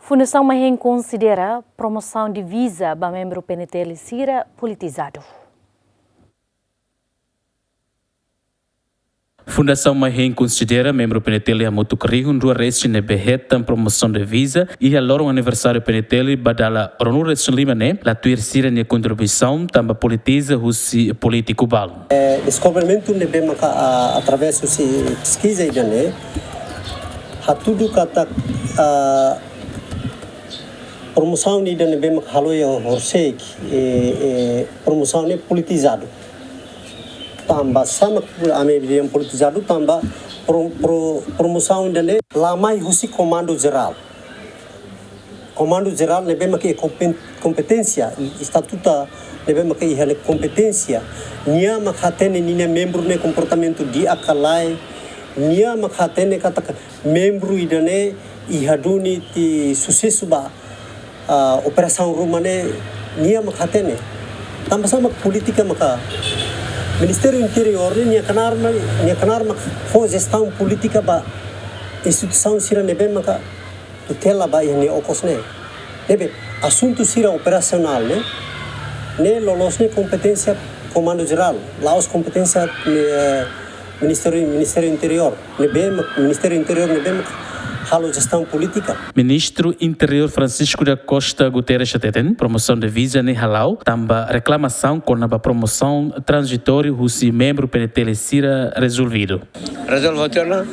Fundação Mahém considera promoção de visa para membro PNT Sira politizado. Fundação Mahém considera membro PNT muito carrigo do arresto na berreta promoção de visa e a loro aniversário PNT badala Ronur Limane la terceira ne contribuição também politiza o político balo. Descobrimento ne bem através da pesquisa e né há tudo kata promoção ni ne bem halo ya horsek promoção ne politizado. Tambah sama Amerika politizado tambah promoção dele lá mais husi comando geral nebe makai competência estatuta nebe makai hele competência nia makhatene nina membro ne comportamento di akalai nia makhatene kata membro idane ihaduni ti sucesso ba operação rumane nia makhatene tambah sama politika maka Ministério Interior ni kanar mak fo gestão política ba instituição sira nebe maka tutela ba ini okosne nebe assunto sira operacional ne lolos ne competência comando geral laos competência Ministério Interior nebe Ministério Interior nebe halo gestão política. Ministro Interior Francisco da Costa Guterres Chateten, promoção de visa ne halau, também reclamação com a promoção transitória se membro PNT Sira resolvido. Resolvido na,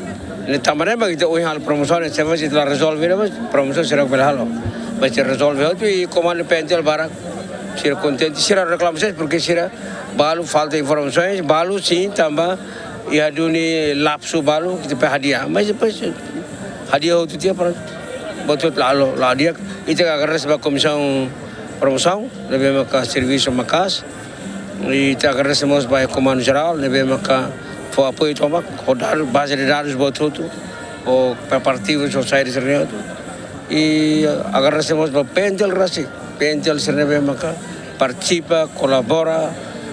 ne também mas que o hal promoção ne se vai resolver mas promoção será pelo halo, mas se resolve e comando PNT barak, será contente será reclamação porque será balu falta informações, balu sim também e aduni lapsu balu kita hadiah, mas depois hadiah itu dia para betul lalu hadiah itu agar sebagai komisi promoção lebih maka servis makas itu agar semua sebagai komando geral lebih maka for apoio tomak rodar base de dados betul tu o partido society sernya tu e agar semua sebagai pentel sernya maka participa colabora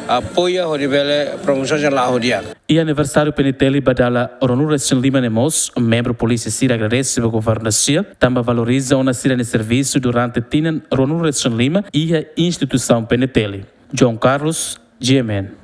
apoia o nível promoção geral hadiah. E aniversário PNT badala Ronur Lima Nemos, membro polícia Sira agradece a governação, também valoriza uma Sira de serviço durante Tinan Ronur Lima e a instituição PNT. João Carlos, GMN.